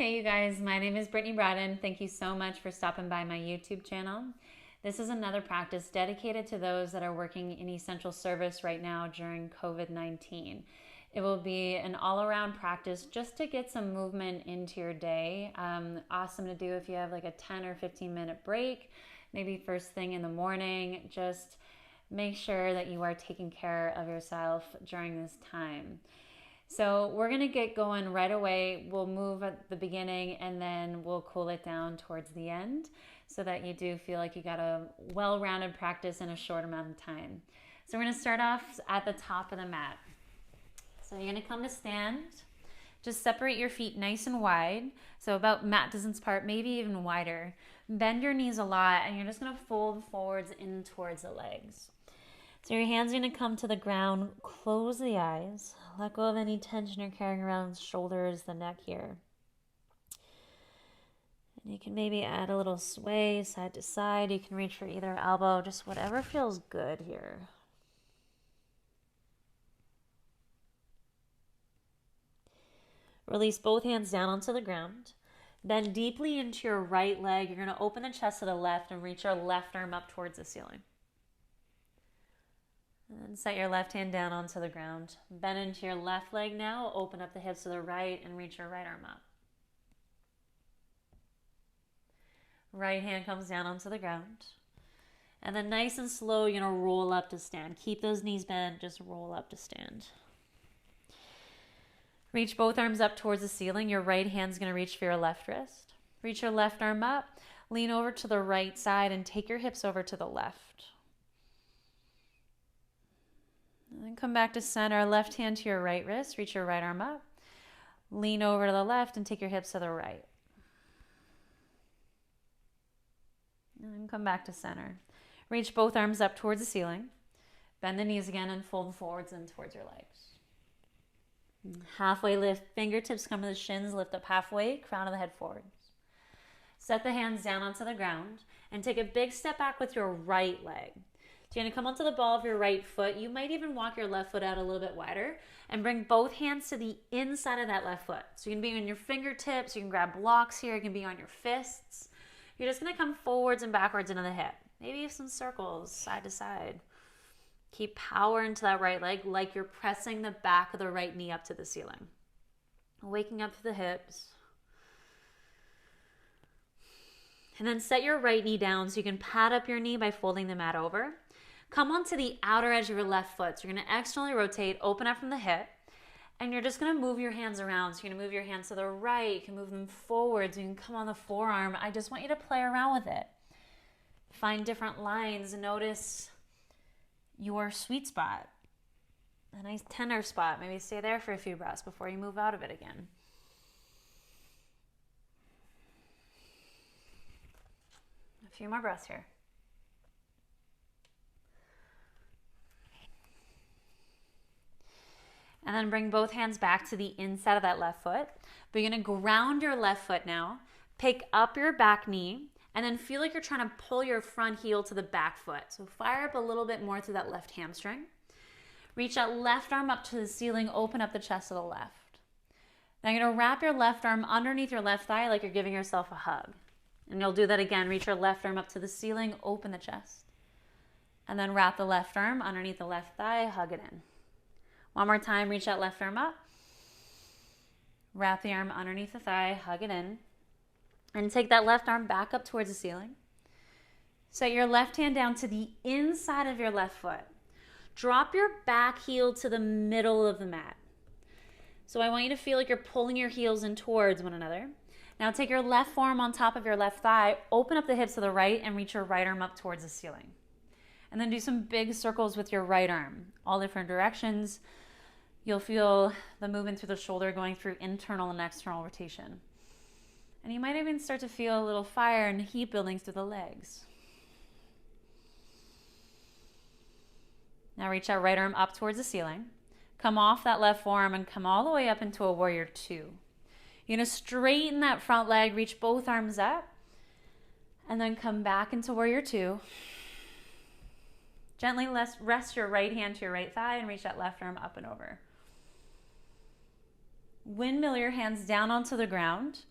Hey you guys, my name is Brittany Bryden. Thank you so much for stopping by my YouTube channel. This is another practice dedicated to those that are working in essential service right now during COVID-19. It will be an all-around practice just to get some movement into your day. Awesome to do if you have like a 10 or 15 minute break, maybe first thing in the morning. Just make sure that you are taking care of yourself during this time. So we're going to get going right away. We'll move at the beginning and then we'll cool it down towards the end so that you do feel like you got a well-rounded practice in a short amount of time. So we're going to start off at the top of the mat. So you're going to come to stand. Just separate your feet nice and wide, so about mat distance apart, maybe even wider. Bend your knees a lot and you're just going to fold forwards in towards the legs. So your hands are going to come to the ground, close the eyes, let go of any tension you're carrying around the shoulders, the neck here. And you can maybe add a little sway side to side. You can reach for either elbow, just whatever feels good here. Release both hands down onto the ground. Bend deeply into your right leg. You're going to open the chest to the left and reach your left arm up towards the ceiling. And then set your left hand down onto the ground. Bend into your left leg now. Open up the hips to the right and reach your right arm up. Right hand comes down onto the ground. And then nice and slow, you're going to roll up to stand. Keep those knees bent. Just roll up to stand. Reach both arms up towards the ceiling. Your right hand's going to reach for your left wrist. Reach your left arm up. Lean over to the right side and take your hips over to the left. And then come back to center, left hand to your right wrist, reach your right arm up. Lean over to the left and take your hips to the right. And then come back to center. Reach both arms up towards the ceiling. Bend the knees again and fold forwards and towards your legs. Halfway lift, fingertips come to the shins, lift up halfway, crown of the head forwards. Set the hands down onto the ground and take a big step back with your right leg. So you're going to come onto the ball of your right foot. You might even walk your left foot out a little bit wider and bring both hands to the inside of that left foot. So you can be on your fingertips. You can grab blocks here. You can be on your fists. You're just going to come forwards and backwards into the hip. Maybe some circles side to side. Keep power into that right leg like you're pressing the back of the right knee up to the ceiling. Waking up to the hips. And then set your right knee down so you can pad up your knee by folding the mat over. Come onto the outer edge of your left foot. So you're going to externally rotate, open up from the hip, and you're just going to move your hands around. So you're going to move your hands to the right. You can move them forwards. You can come on the forearm. I just want you to play around with it. Find different lines. Notice your sweet spot, a nice tender spot. Maybe stay there for a few breaths before you move out of it again. A few more breaths here. And then bring both hands back to the inside of that left foot. But you're going to ground your left foot now. Pick up your back knee. And then feel like you're trying to pull your front heel to the back foot. So fire up a little bit more through that left hamstring. Reach that left arm up to the ceiling. Open up the chest to the left. Now you're going to wrap your left arm underneath your left thigh like you're giving yourself a hug. And you'll do that again. Reach your left arm up to the ceiling. Open the chest. And then wrap the left arm underneath the left thigh. Hug it in. One more time, reach that left arm up. Wrap the arm underneath the thigh, hug it in. And take that left arm back up towards the ceiling. Set your left hand down to the inside of your left foot. Drop your back heel to the middle of the mat. So I want you to feel like you're pulling your heels in towards one another. Now take your left forearm on top of your left thigh, open up the hips to the right, and reach your right arm up towards the ceiling. And then do some big circles with your right arm, all different directions. You'll feel the movement through the shoulder going through internal and external rotation. And you might even start to feel a little fire and heat building through the legs. Now reach that right arm up towards the ceiling. Come off that left forearm and come all the way up into a warrior two. You're going to straighten that front leg, reach both arms up, and then come back into warrior two. Gently rest your right hand to your right thigh and reach that left arm up and over. Windmill your hands down onto the ground.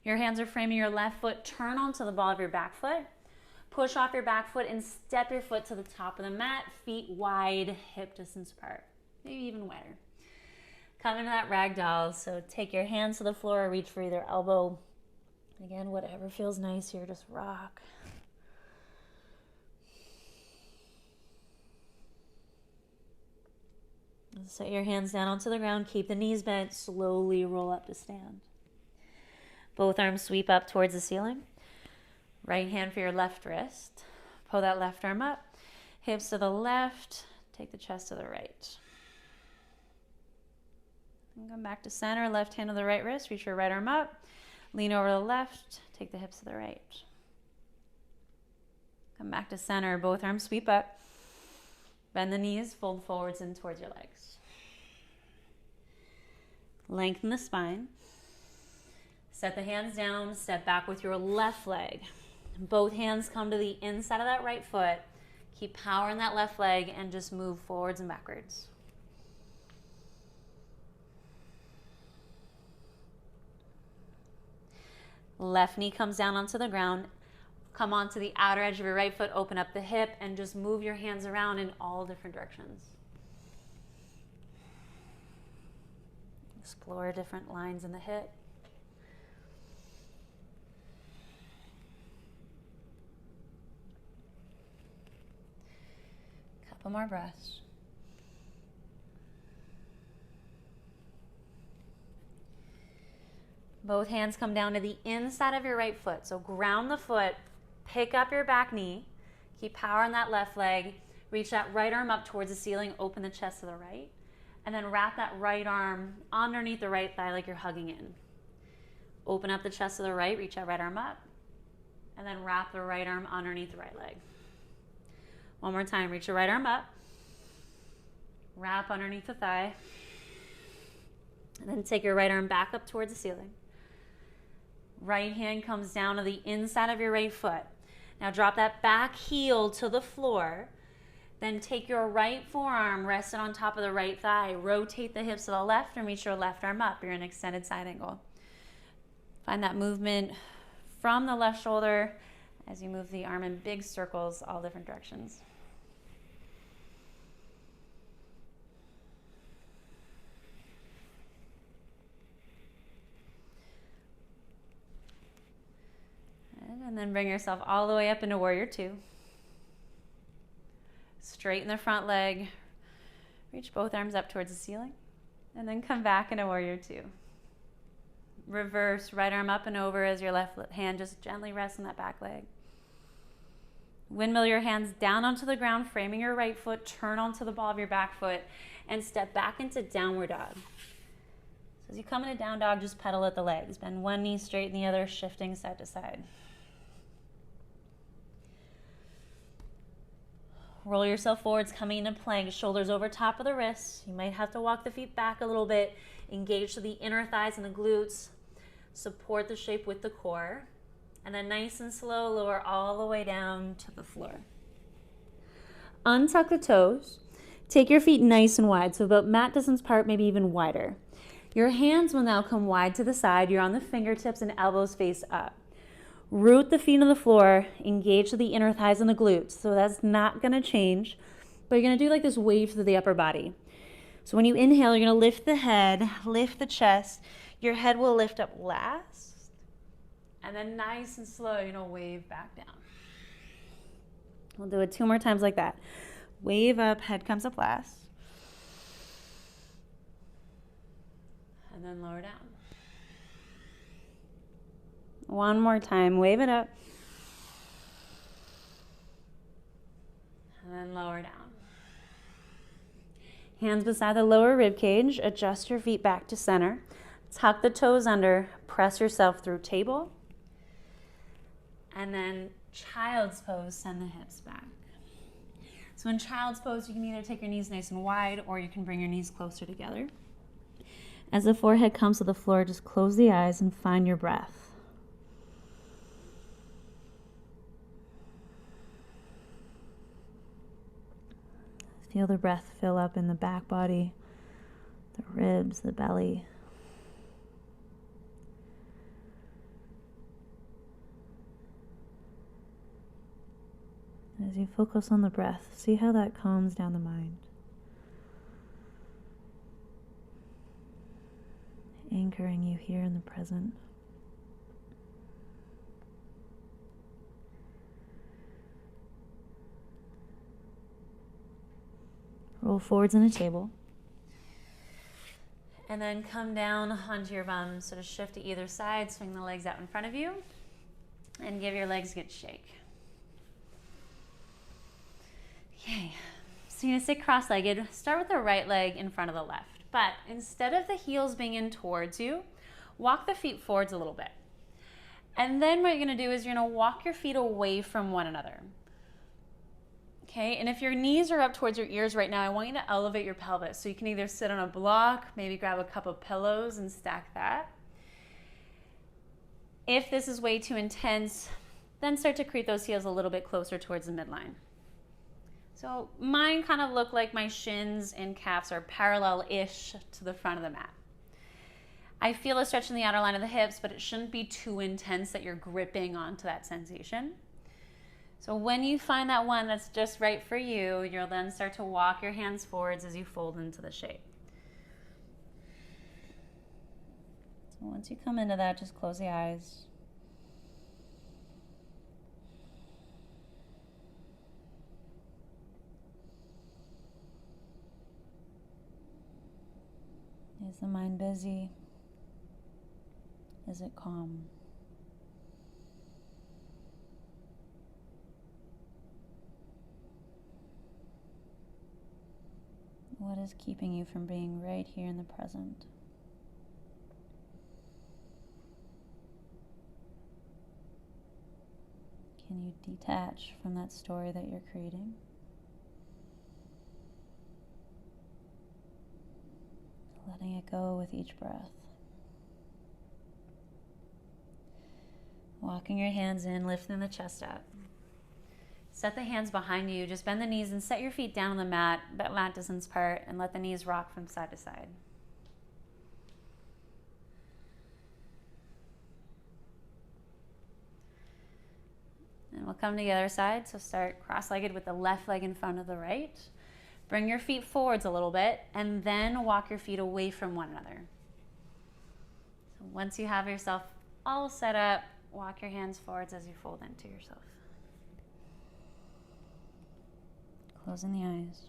Your hands are framing your left foot. Turn onto the ball of your back foot. Push off your back foot and step your foot to the top of the mat. Feet wide, hip distance apart. Maybe even wider. Come into that ragdoll. So take your hands to the floor, reach for either elbow. Again, whatever feels nice here, just rock. Set your hands down onto the ground. Keep the knees bent. Slowly roll up to stand. Both arms sweep up towards the ceiling. Right hand for your left wrist. Pull that left arm up. Hips to the left. Take the chest to the right. And come back to center. Left hand to the right wrist. Reach your right arm up. Lean over to the left. Take the hips to the right. Come back to center. Both arms sweep up. Bend the knees. Fold forwards and towards your legs. Lengthen the spine. Set the hands down. Step back with your left leg. Both hands come to the inside of that right foot. Keep power in that left leg and just move forwards and backwards. Left knee comes down onto the ground. Come onto the outer edge of your right foot. Open up the hip and just move your hands around in all different directions. Explore different lines in the hip. Couple more breaths. Both hands come down to the inside of your right foot. So ground the foot, pick up your back knee, keep power on that left leg, reach that right arm up towards the ceiling, open the chest to the right, and then wrap that right arm underneath the right thigh like you're hugging in. Open up the chest to the right, reach that right arm up, and then wrap the right arm underneath the right leg. One more time, reach your right arm up, wrap underneath the thigh, and then take your right arm back up towards the ceiling. Right hand comes down to the inside of your right foot. Now drop that back heel to the floor. Then take your right forearm, rest it on top of the right thigh. Rotate the hips to the left and reach your left arm up. You're in extended side angle. Find that movement from the left shoulder as you move the arm in big circles, all different directions. And then bring yourself all the way up into Warrior Two. Straighten the front leg. Reach both arms up towards the ceiling. And then come back into Warrior Two. Reverse, right arm up and over as your left hand just gently rests on that back leg. Windmill your hands down onto the ground, framing your right foot. Turn onto the ball of your back foot and step back into Downward Dog. So as you come into Down Dog, just pedal at the legs. Bend one knee, straighten the other, shifting side to side. Roll yourself forwards, coming into plank, shoulders over top of the wrists. You might have to walk the feet back a little bit. Engage to the inner thighs and the glutes. Support the shape with the core. And then nice and slow, lower all the way down to the floor. Untuck the toes. Take your feet nice and wide, so about mat distance apart, maybe even wider. Your hands will now come wide to the side. You're on the fingertips and elbows face up. Root the feet on the floor, engage to the inner thighs and the glutes. So that's not going to change, but you're going to do like this wave through the upper body. So when you inhale, you're going to lift the head, lift the chest. Your head will lift up last, and then nice and slow, you're going to wave back down. We'll do it 2 more times like that. Wave up, head comes up last, and then lower down. One more time, wave it up, and then lower down. Hands beside the lower rib cage, adjust your feet back to center. Tuck the toes under, press yourself through table, and then child's pose, send the hips back. So in child's pose, you can either take your knees nice and wide, or you can bring your knees closer together. As the forehead comes to the floor, just close the eyes and find your breath. Feel the breath fill up in the back body, the ribs, the belly. As you focus on the breath, see how that calms down the mind. Anchoring you here in the present. Roll forwards in a table. And then come down onto your bum. So to shift to either side, swing the legs out in front of you, and give your legs a good shake. Okay, so you're gonna sit cross-legged. Start with the right leg in front of the left. But instead of the heels being in towards you, walk the feet forwards a little bit. And then what you're gonna do is you're gonna walk your feet away from one another. Okay, and if your knees are up towards your ears right now, I want you to elevate your pelvis. So you can either sit on a block, maybe grab a couple pillows and stack that. If this is way too intense, then start to creep those heels a little bit closer towards the midline. So mine kind of look like my shins and calves are parallel-ish to the front of the mat. I feel a stretch in the outer line of the hips, but it shouldn't be too intense that you're gripping onto that sensation. So when you find that one that's just right for you, you'll then start to walk your hands forwards as you fold into the shape. So once you come into that, just close the eyes. Is the mind busy? Is it calm? What is keeping you from being right here in the present? Can you detach from that story that you're creating? Letting it go with each breath. Walking your hands in, lifting the chest up. Set the hands behind you. Just bend the knees and set your feet down on the mat, but mat distance apart, and let the knees rock from side to side. And we'll come to the other side. So start cross-legged with the left leg in front of the right. Bring your feet forwards a little bit, and then walk your feet away from one another. So once you have yourself all set up, walk your hands forwards as you fold into yourself. Closing the eyes.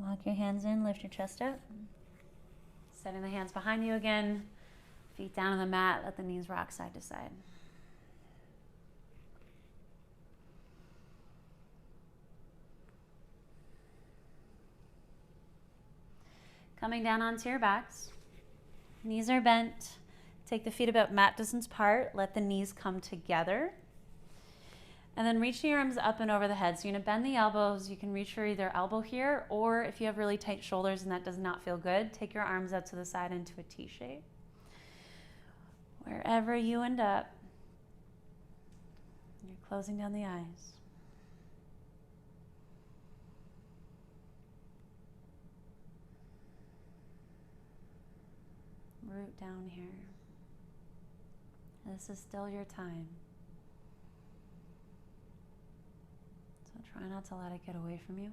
Lock your hands in, lift your chest up. Setting the hands behind you again. Feet down on the mat, let the knees rock side to side. Coming down onto your backs. Knees are bent. Take the feet about mat distance apart. Let the knees come together. And then reaching your arms up and over the head. So you're gonna bend the elbows. You can reach for either elbow here, or if you have really tight shoulders and that does not feel good, take your arms out to the side into a T shape. Wherever you end up, you're closing down the eyes. Root down here. This is still your time. So try not to let it get away from you.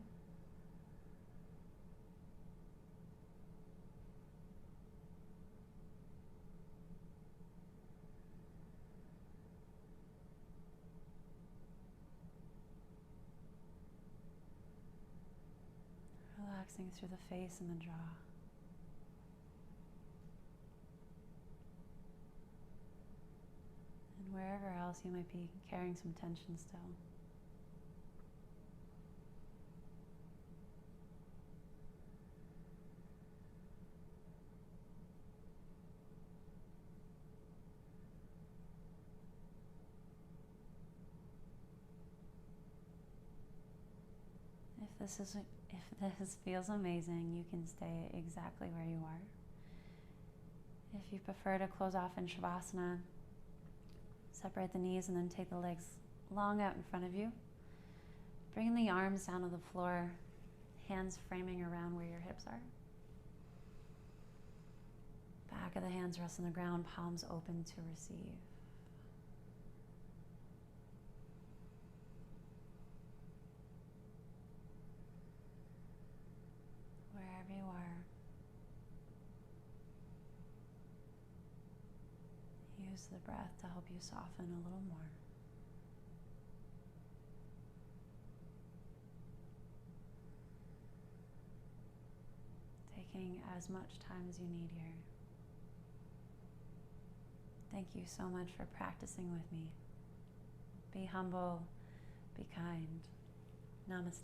Relaxing through the face and the jaw. And wherever else you might be carrying some tension still. If this feels amazing, you can stay exactly where you are. If you prefer to close off in Shavasana, separate the knees and then take the legs long out in front of you. Bring the arms down to the floor, hands framing around where your hips are. Back of the hands rest on the ground, palms open to receive. Wherever you are, use the breath to help you soften a little more. Taking as much time as you need here. Thank you so much for practicing with me. Be humble, be kind. Namaste.